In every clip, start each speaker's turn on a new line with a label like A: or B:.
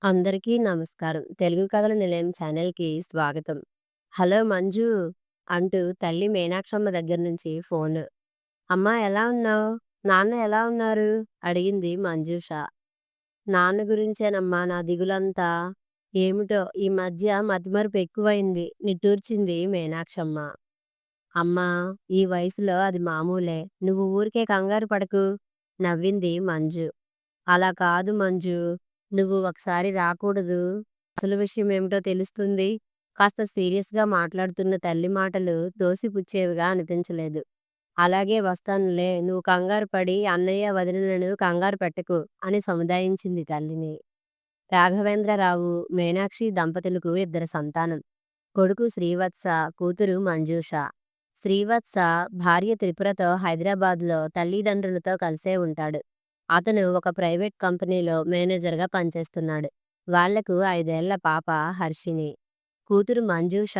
A: అందరికీ నమస్కారం. తెలుగు కథల నిలయం ఛానల్‌కి స్వాగతం. హలో మంజు అంటూ తల్లి మీనాక్షమ్మ దగ్గర నుంచి ఫోను. అమ్మా ఎలా ఉన్నావు? నాన్న ఎలా ఉన్నారు? అడిగింది మంజూష. నాన్న గురించేనమ్మా నా దిగులంతా. ఏమిటో ఈ మధ్య మతిమరుపు ఎక్కువైంది నిట్టూర్చింది మీనాక్షమ్మ. అమ్మా ఈ వయసులో అది మామూలే. నువ్వు ఊరికే కంగారు పడకు నవ్వింది మంజు. అలా కాదు మంజు. నువ్వు ఒకసారి రాకూడదూ? అసలు విషయం ఏమిటో తెలుస్తుంది. కాస్త సీరియస్‌గా మాట్లాడుతున్న తల్లి మాటలు తోసిపుచ్చేవిగా అనిపించలేదు. అలాగే వస్తానులే. నువ్వు కంగారు పడి అన్నయ్య, వదినలను కంగారు పెట్టకు అని సముదాయించింది తల్లిని. రాఘవేంద్రరావు, మీనాక్షి దంపతులకు ఇద్దరు సంతానం. కొడుకు శ్రీవత్స, కూతురు మంజూష. శ్రీవత్స భార్య త్రిపురతో హైదరాబాద్‌లో తల్లిదండ్రులతో కలిసే ఉంటాడు. అతను ఒక ప్రైవేట్ కంపెనీలో మేనేజర్‌గా పనిచేస్తున్నాడు. వాళ్లకు 5 ఏళ్ల పాప హర్షిని. కూతురు మంజూష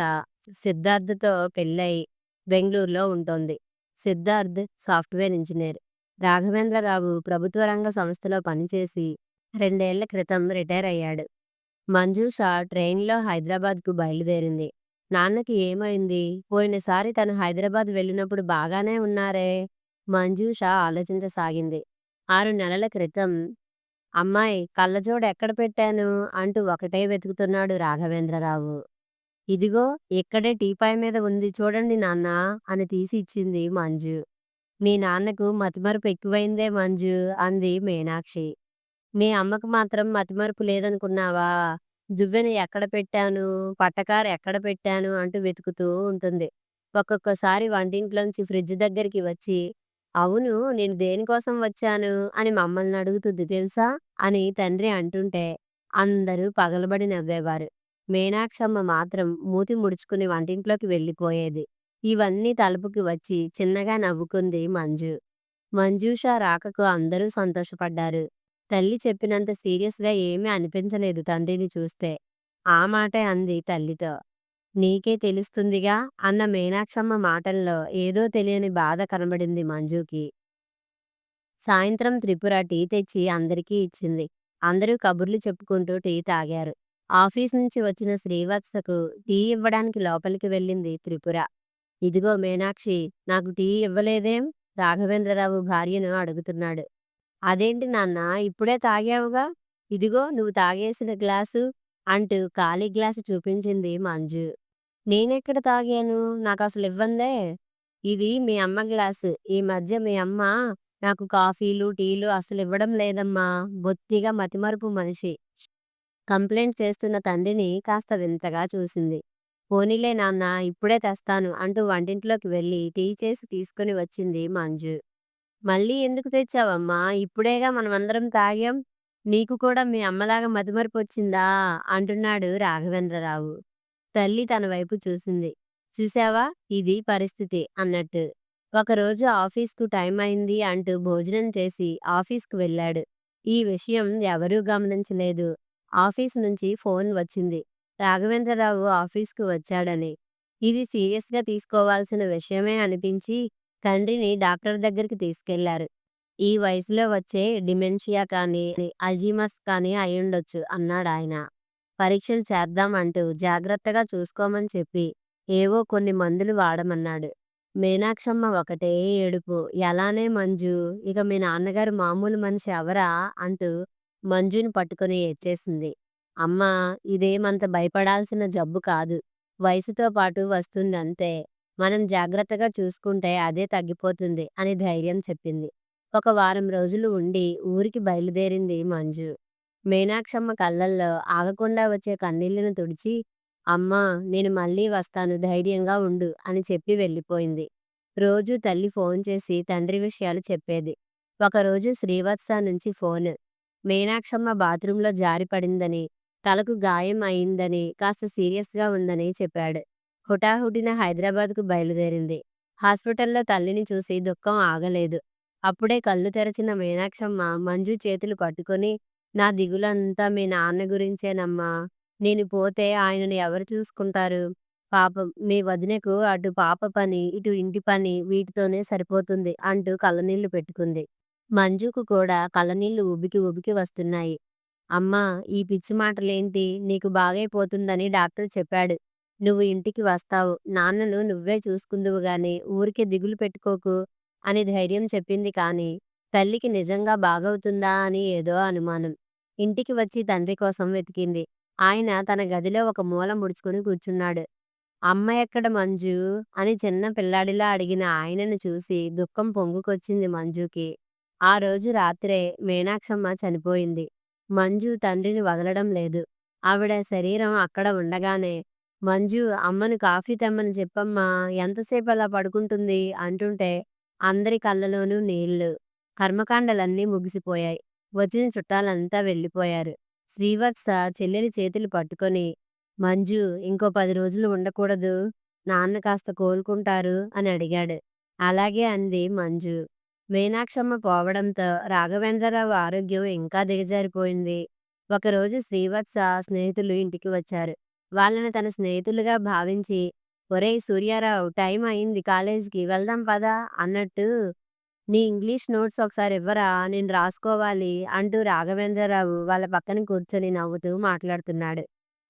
A: సిద్ధార్థ్‌తో పెళ్లై బెంగుళూరులో ఉంటోంది. Siddharth software engineer. రాఘవేంద్రరావు ప్రభుత్వ రంగ సంస్థలో పనిచేసి 2 ఏళ్ల క్రితం రిటైర్ అయ్యాడు. మంజూష ట్రైన్‌లో హైదరాబాద్‌కు బయలుదేరింది. నాన్నకి ఏమైంది? పోయినసారి తను హైదరాబాద్ వెళ్ళినప్పుడు బాగానే ఉన్నారే? మంజూష ఆలోచించసాగింది. 6 నెలల క్రితం అమ్మాయ్ కళ్ళజోడు ఎక్కడ పెట్టాను అంటూ ఒకటే వెతుకుతున్నాడు రాఘవేంద్రరావు. ఇదిగో ఇక్కడే టీపాయ్ మీద ఉంది చూడండి నాన్నా అని తీసి ఇచ్చింది మంజు. మీ నాన్నకు మతిమరుపు ఎక్కువైందే మంజు అంది మీనాక్షి. మీ అమ్మకు మాత్రం మతిమరుపు లేదనుకున్నావా? దువ్వెన ఎక్కడ పెట్టాను, పట్టకార ఎక్కడ పెట్టాను అంటూ వెతుకుతూ ఉంటుంది. ఒక్కొక్కసారి వంటింట్లోంచి ఫ్రిడ్జ్ దగ్గరికి వచ్చి, అవును నేను దేనికోసం వచ్చాను అని మమ్మల్ని అడుగుతుంది తెలుసా అని తండ్రి అంటుంటే అందరూ పగలబడి నవ్వేవారు. మీనాక్షమ్మ మాత్రం మూతి ముడుచుకుని వంటింట్లోకి వెళ్ళిపోయేది. ఇవన్నీ తలుపుకి వచ్చి చిన్నగా నవ్వుకుంది మంజు. మంజూష రాకకు అందరూ సంతోషపడ్డారు. తల్లి చెప్పినంత సీరియస్‌గా ఏమీ అనిపించలేదు తండ్రిని చూస్తే. ఆ మాటే అంది తల్లితో. నీకే తెలుస్తుందిగా అన్న మీనాక్షమ్మ మాటల్లో ఏదో తెలియని బాధ కనబడింది మంజుకి. సాయంత్రం త్రిపుర టీ తెచ్చి అందరికీ ఇచ్చింది. అందరూ కబుర్లు చెప్పుకుంటూ టీ తాగారు. ఆఫీస్ నుంచి వచ్చిన శ్రీవత్సకు టీ ఇవ్వడానికి లోపలికి వెళ్ళింది త్రిపుర. ఇదిగో మీనాక్షి నాకు టీ ఇవ్వలేదేం? రాఘవేంద్రరావు భార్యను అడుగుతున్నాడు. అదేంటి నాన్నా ఇప్పుడే తాగావుగా? ఇదిగో నువ్వు తాగేసిన గ్లాసు అంటూ ఖాళీ గ్లాసు చూపించింది మంజు. నేనెక్కడ తాగాను? నాకసలివ్వందే. ఇది మీ అమ్మ గ్లాసు. ఈ మధ్య మీ అమ్మ నాకు కాఫీలు, టీలు అసలివ్వడం లేదమ్మా. బొత్తిగా మతిమరుపు మనిషి. కంప్లైంట్ చేస్తున్న తండ్రిని కాస్త వింతగా చూసింది. పోనీలే నాన్నా ఇప్పుడే తెస్తాను అంటూ వంటింట్లోకి వెళ్ళి టీ చేసి తీసుకుని వచ్చింది మంజు. మళ్ళీ ఎందుకు తెచ్చావమ్మా? ఇప్పుడేగా మనమందరం తాగాం. నీకు కూడా మీ అమ్మలాగా మతిమరుపొచ్చిందా? అంటున్నాడు రాఘవేంద్రరావు. తల్లి తన వైపు చూసింది. చూశావా ఇది పరిస్థితి అన్నట్టు. ఒకరోజు ఆఫీస్‌కు టైం అయింది అంటూ భోజనం చేసి ఆఫీస్‌కు వెళ్ళాడు. ఈ విషయం ఎవరూ గమనించలేదు. ఆఫీసు నుంచి ఫోన్ వచ్చింది. రాఘవేంద్రరావు ఆఫీస్‌కు వచ్చాడని. ఇది సీరియస్‌గా తీసుకోవాల్సిన విషయమే అనిపించి తండ్రిని డాక్టర్ దగ్గరికి తీసుకెళ్లారు. ఈ వయసులో వచ్చే డిమెన్షియా కానీ, అల్జీమర్స్ కానీ అయ్యుండొచ్చు అన్నాడాయన. పరీక్షలు చేద్దాం అంటూ జాగ్రత్తగా చూసుకోమని చెప్పి ఏవో కొన్ని మందులు వాడమన్నాడు. మీనాక్షమ్మ ఒకటే ఏడుపు. ఎలానే మంజు, ఇక మీ నాన్నగారు మామూలు మనిషి అవరా అంటూ మంజుని పట్టుకొని ఏడ్చేసింది. అమ్మా ఇదేమంత భయపడాల్సిన జబ్బు కాదు. వయసుతో పాటు వస్తుందంతే. మనం జాగ్రత్తగా చూసుకుంటే అదే తగ్గిపోతుంది అని ధైర్యం చెప్పింది. ఒక వారం రోజులు ఉండి ఊరికి బయలుదేరింది మంజు. మీనాక్షమ్మ కళ్ళల్లో ఆగకుండా వచ్చే కన్నీళ్లను తుడిచి, అమ్మా నేను మళ్ళీ వస్తాను ధైర్యంగా ఉండు అని చెప్పి వెళ్ళిపోయింది. రోజూ తల్లి ఫోన్ చేసి తండ్రి విషయాలు చెప్పేది. ఒకరోజు శ్రీవత్స నుంచి ఫోను. మీనాక్షమ్మ బాత్రూంలో జారి పడిందని, తలకు గాయం అయిందని, కాస్త సీరియస్‌గా ఉందని చెప్పాడు. హుటాహుటిన హైదరాబాద్‌కు బయలుదేరింది. హాస్పిటల్లో తల్లిని చూసి దుఃఖం ఆగలేదు. అప్పుడే కళ్ళు తెరచిన మీనాక్షమ్మ మంజు చేతులు పట్టుకొని, నా దిగులంతా మీ నాన్న గురించేనమ్మా. నేను పోతే ఆయనను ఎవరు చూసుకుంటారు? పాపం మీ వదినకు అటు పాప పని, ఇటు ఇంటి పని వీటితోనే సరిపోతుంది అంటూ కళ్ళనీళ్లు పెట్టుకుంది. మంజుకు కూడా కళ్ళనీళ్లు ఉబికి ఉబికి వస్తున్నాయి. అమ్మా, ఈ పిచ్చి మాటలేంటి? నీకు బాగైపోతుందని డాక్టర్ చెప్పాడు. నువ్వు ఇంటికి వస్తావు. నాన్నను నువ్వే చూసుకుందువు గాని ఊరికే దిగులు పెట్టుకోకు అని ధైర్యం చెప్పింది కానీ, తల్లికి నిజంగా బాగవుతుందా అని ఏదో అనుమానం. ఇంటికి వచ్చి తండ్రి కోసం వెతికింది. ఆయన తన గదిలో ఒక మూల ముడుచుకుని కూర్చున్నాడు. "అమ్మ ఎక్కడ మంజూ?" అని చిన్న పిల్లాడిలా అడిగిన ఆయనను చూసి దుఃఖం పొంగుకొచ్చింది మంజుకి. ఆ రోజు రాత్రే మీనాక్షమ్మ చనిపోయింది. మంజు తండ్రిని వదలడం లేదు. ఆవిడ శరీరం అక్కడ ఉండగానే, "మంజు, అమ్మను కాఫీ తెమ్మని చెప్పమ్మా, ఎంతసేపలా పడుకుంటుంది" అంటుంటే అందరి కళ్ళలోనూ నీళ్లు. కర్మకాండలన్నీ ముగిసిపోయాయి. వచ్చిన చుట్టాలంతా వెళ్ళిపోయారు. శ్రీవత్స చెల్లెలి చేతులు పట్టుకొని, "మంజు, ఇంకో 10 రోజులు ఉండకూడదూ? నాన్న కాస్త కోలుకుంటారు" అని అడిగాడు. "అలాగే" అంది మంజు. మీనాక్షమ్మ పోవడంతో రాఘవేంద్రరావు ఆరోగ్యం ఇంకా దిగజారిపోయింది. ఒకరోజు శ్రీవత్స స్నేహితులు ఇంటికి వచ్చారు. వాళ్ళని తన స్నేహితులుగా భావించి, "ఒరేయ్ సూర్యారావు, టైం అయింది కాలేజీకి, వెళ్దాం పద" అన్నట్టు, "నీ ఇంగ్లీష్ నోట్స్ ఒకసారి ఇవ్వరా, నేను రాసుకోవాలి" అంటూ రాఘవేంద్రరావు వాళ్ళ పక్కన కూర్చొని నవ్వుతూ మాట్లాడుతున్నాడు.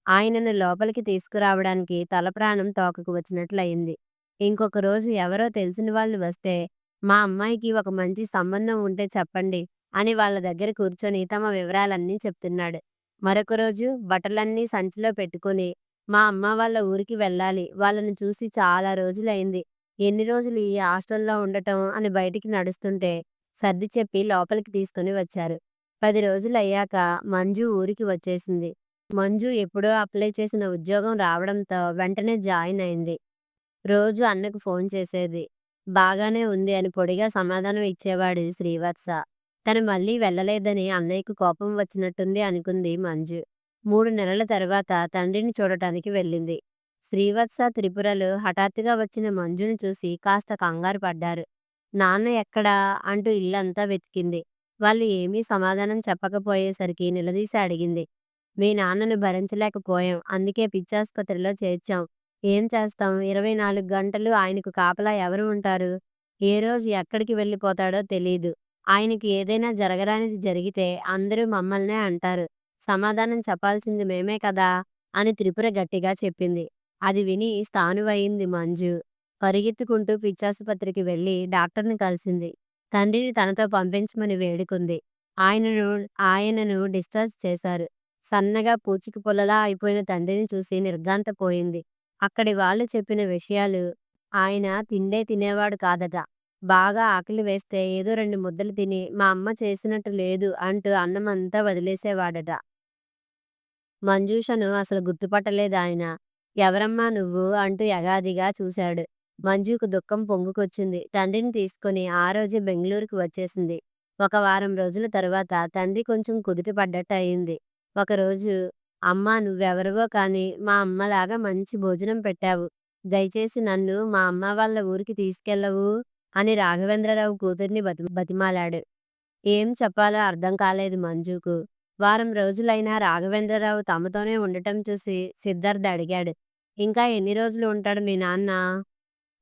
A: ఆయనను లోపలికి తీసుకురావడానికి తల ప్రాణం తోకకు వచ్చినట్లయింది. ఇంకొక రోజు ఎవరో తెలిసిన వాళ్ళు వస్తే, "మా అమ్మాయికి ఒక మంచి సంబంధం ఉంటే చెప్పండి" అని వాళ్ళ దగ్గర కూర్చొని తమ వివరాలన్నీ చెప్తున్నాడు. మరొక రోజు బట్టలన్నీ సంచిలో పెట్టుకొని, "మా అమ్మ వాళ్ళ ఊరికి వెళ్ళాలి. వాళ్ళని చూసి చాలా రోజులైంది. ఎన్ని రోజులు ఈ హాస్టల్లో ఉండటం" అని బయటికి నడుస్తుంటే సర్ది చెప్పి లోపలికి తీసుకుని వచ్చారు. 10 రోజులయ్యాక మంజు ఊరికి వచ్చేసింది. మంజు ఎప్పుడో అప్లై చేసిన ఉద్యోగం రావడంతో వెంటనే జాయిన్ అయింది. రోజు అన్నకు ఫోన్ చేసేది. "బాగానే ఉంది" అని పొడిగా సమాధానం ఇచ్చేవాడు శ్రీవత్స. తను మళ్ళీ వెళ్ళలేదని అన్నయ్యకు కోపం వచ్చినట్టుంది అనుకుంది మంజు. 3 నెలల తర్వాత తండ్రిని చూడటానికి వెళ్ళింది. శ్రీవత్స, త్రిపురలు హఠాత్తుగా వచ్చిన మంజుని చూసి కాస్త కంగారు పడ్డారు. "నాన్న ఎక్కడా?" అంటూ ఇల్లంతా వెతికింది. వాళ్ళు ఏమీ సమాధానం చెప్పకపోయేసరికి నిలదీసి అడిగింది. "మీ నాన్నను భరించలేకపోయాం. అందుకే పిచ్చాసుపత్రిలో చేర్చాం. ఏం చేస్తాం? 24 గంటలు ఆయనకు కాపలా ఎవరు ఉంటారు? ఏ రోజు ఎక్కడికి వెళ్ళిపోతాడో తెలీదు. ఆయనకి ఏదైనా జరగరానిది జరిగితే అందరూ మమ్మల్నే అంటారు. సమాధానం చెప్పాల్సింది మేమే కదా" అని త్రిపుర గట్టిగా చెప్పింది. అది విని స్థాణువయింది మంజు. పరిగెత్తుకుంటూ పిచ్చాసుపత్రికి వెళ్ళి డాక్టర్ని కలిసింది. తండ్రిని తనతో పంపించమని వేడుకుంది. ఆయనను ఆయనను డిశ్చార్జ్ చేశారు. సన్నగా పూచిక పుల్లలా అయిపోయిన తండ్రిని చూసి నిర్ఘాంతపోయింది. అక్కడి వాళ్ళు చెప్పిన విషయాలు, ఆయన తిండే తినేవాడు కాదట. బాగా ఆకలి వేస్తే ఏదో 2 ముద్దలు తిని, "మా అమ్మ చేసినట్టు లేదు" అంటూ అన్నమంతా వదిలేసేవాడట. మంజూషను అసలు గుర్తుపట్టలేదాయన. "ఎవరమ్మా నువ్వు?" అంటూ ఎగాదిగా చూశాడు. మంజుకు దుఃఖం పొంగుకొచ్చింది. తండ్రిని తీసుకొని ఆ రోజే బెంగుళూరుకి వచ్చేసింది. ఒక వారం రోజుల తరువాత తండ్రి కొంచెం కుదుట పడ్డట్టు అయింది. ఒకరోజు, "అమ్మా, నువ్వెవరివో కానీ మా అమ్మలాగా మంచి భోజనం పెట్టావు. దయచేసి నన్ను మా అమ్మ వాళ్ళ ఊరికి తీసుకెళ్ళవూ" అని రాఘవేంద్రరావు కూతుర్ని బతిమాలాడు. ఏం చెప్పాలో అర్థం కాలేదు మంజుకు. వారం రోజులైనా రాఘవేంద్రరావు తమతోనే ఉండటం చూసి సిద్ధార్థ్ అడిగాడు. "ఇంకా ఎన్ని రోజులు ఉంటాడు మీ నాన్న?"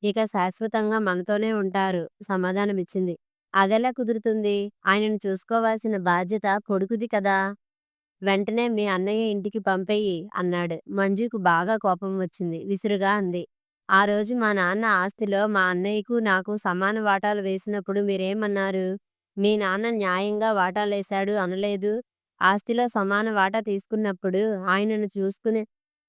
A: "ఇక శాశ్వతంగా మనతోనే ఉంటారు" సమాధానమిచ్చింది. "అదెలా కుదురుతుంది? ఆయనను చూసుకోవాల్సిన బాధ్యత కొడుకుది కదా. వెంటనే మీ అన్నయ్య ఇంటికి పంపెయ్యి" అన్నాడు. మంజుకు బాగా కోపం వచ్చింది. విసురుగా అంది. "ఆ రోజు మా నాన్న ఆస్తిలో మా అన్నయ్యకు నాకు సమాన వాటాలు వేసినప్పుడు మీరేమన్నారు? మీ నాన్న న్యాయంగా వాటాలేశాడు అనలేదు? ఆస్తిలో సమాన వాటా తీసుకున్నప్పుడు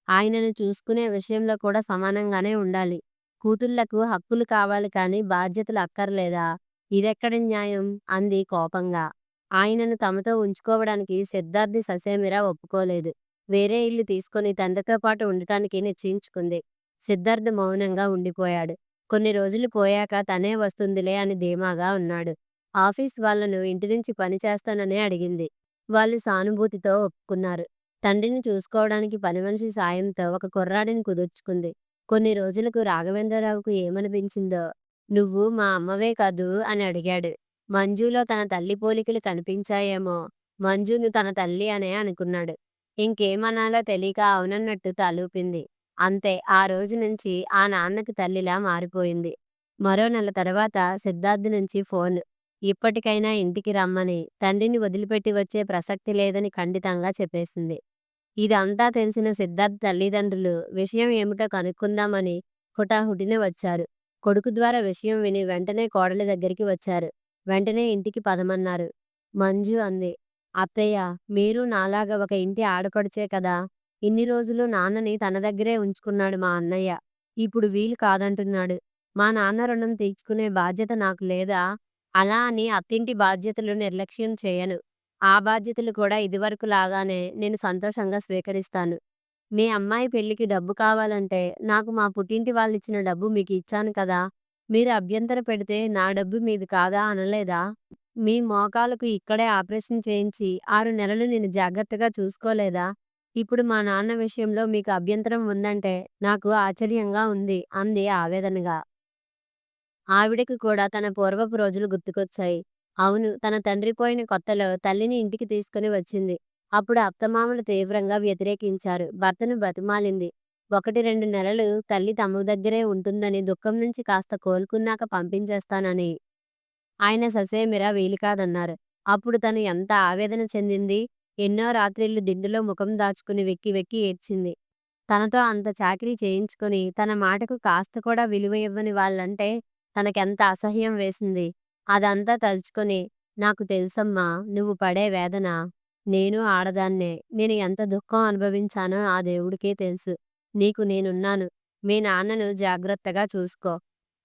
A: ఆయనను చూసుకునే విషయంలో కూడా సమానంగానే ఉండాలి. కూతుళ్ళకు హక్కులు కావాలి కానీ బాధ్యతలు అక్కర్లేదా? ఇదెక్కడి న్యాయం?" అంది కోపంగా. ఆయనను తమతో ఉంచుకోవడానికి సిద్ధార్థి ససేమిరా ఒప్పుకోలేదు. వేరే ఇల్లు తీసుకొని తండ్రితో పాటు ఉండటానికి నిశ్చయించుకుంది. సిద్ధార్థ్ మౌనంగా ఉండిపోయాడు. కొన్ని రోజులు పోయాక తనే వస్తుందిలే అని ధీమాగా ఉన్నాడు. ఆఫీస్ వాళ్ళను ఇంటి నుంచి పని చేస్తానని అడిగింది. వాళ్ళు సానుభూతితో ఒప్పుకున్నారు. తండ్రిని చూసుకోవడానికి పనిమనిషి సాయంతో ఒక కుర్రాడిని కుదుర్చుకుంది. కొన్ని రోజులకు రాఘవేంద్రరావుకు ఏమనిపించిందో, "నువ్వు మా అమ్మవే కదూ" అని అడిగాడు. మంజులో తన తల్లి పోలికలు కనిపించాయేమో. మంజును తన తల్లి అనే అనుకున్నాడు. ఇంకేమనాలో తెలియక అవునన్నట్టు తలూపింది. అంతే, ఆ రోజు నుంచి ఆ నాన్నకు తల్లిలా మారిపోయింది. మరో నెల తర్వాత సిద్ధార్థ్ నుంచి ఫోన్. ఇప్పటికైనా ఇంటికి రమ్మని, తండ్రిని వదిలిపెట్టి వచ్చే ప్రసక్తి లేదని ఖండితంగా చెప్పేసింది. ఇదంతా తెలిసిన సిద్ధార్థ్ తల్లిదండ్రులు విషయం ఏమిటో కనుక్కుందామని హుటాహుటిన వచ్చారు. కొడుకు ద్వారా విషయం విని వెంటనే కోడలి దగ్గరికి వచ్చారు. వెంటనే ఇంటికి పదమన్నారు. మంజు అంది. అత్తయ్య, మీరు నాలాగా ఒక ఇంటి ఆడపడుచే కదా. ఇన్ని రోజులు నాన్నని తన దగ్గరే ఉంచుకున్నాడు మా అన్నయ్య. ఇప్పుడు వీలు కాదంటున్నాడు. మా నాన్న రుణం తీర్చుకునే బాధ్యత నాకు లేదా? అలా అని అత్తింటి బాధ్యతలు నిర్లక్ష్యం చేయను. ఆ బాధ్యతలు కూడా ఇదివరకు లాగానే నేను సంతోషంగా స్వీకరిస్తాను. మీ అమ్మాయి పెళ్ళికి డబ్బు కావాలంటే నాకు మా పుట్టింటి వాళ్ళిచ్చిన డబ్బు మీకు ఇచ్చాను కదా. మీరు అభ్యంతర పెడితే నా డబ్బు మీది కాదా అనలేదా? మీ మోకాలకు ఇక్కడే ఆపరేషన్ చేయించి 6 నెలలు నేను జాగ్రత్తగా చూసుకోలేదా? ఇప్పుడు మా నాన్న విషయంలో మీకు అభ్యంతరం ఉందంటే నాకు ఆశ్చర్యంగా ఉంది అంది ఆవేదనగా. ఆవిడకి కూడా తన పూర్వపు రోజులు గుర్తుకొచ్చాయి. అవును, తన తండ్రి పోయిన కొత్తలో తల్లిని ఇంటికి తీసుకుని వచ్చింది. అప్పుడు అత్తమామలు తీవ్రంగా వ్యతిరేకించారు. భర్తను బతిమాలింది. 1, 2 నెలలు తల్లి తమ దగ్గరే ఉంటుందని, దుఃఖం నుంచి కాస్త కోలుకున్నాక పంపించేస్తానని. ఆయన ససేమిరా వీలు కాదన్నారు. అప్పుడు తను ఎంత ఆవేదన చెందింది. ఎన్నో రాత్రిళ్ళు దిండులో ముఖం దాచుకుని వెక్కి వెక్కి ఏడ్చింది. తనతో అంత చాకిరీ చేయించుకొని, తన మాటకు కాస్త కూడా విలువ ఇవ్వని వాళ్ళంటే తనకెంత అసహ్యం వేసింది. అదంతా తలుచుకొని, నాకు తెలుసమ్మా నువ్వు పడే వేదన. నేను ఆడదాన్నే. నేను ఎంత దుఃఖం అనుభవించానో ఆ దేవుడికే తెలుసు. నీకు నేనున్నాను. మీ నాన్నను జాగ్రత్తగా చూసుకో.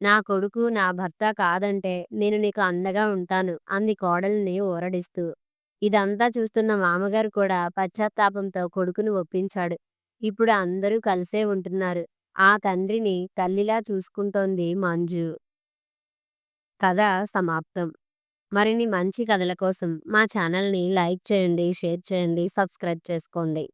A: నా కొడుకు, నా భర్త కాదంటే నేను నీకు అండగా ఉంటాను అంది కోడల్ని ఊరడిస్తూ. ఇదంతా చూస్తున్న మామగారు కూడా పశ్చాత్తాపంతో కొడుకుని ఒప్పించాడు. ఇప్పుడు అందరూ కలిసే ఉంటున్నారు. ఆ తండ్రిని తల్లిలా చూసుకుంటోంది మంజు. కథ సమాప్తం. మరిన్ని మంచి కథల కోసం మా ఛానల్ని లైక్ చేయండి, షేర్ చేయండి, సబ్స్క్రైబ్ చేసుకోండి.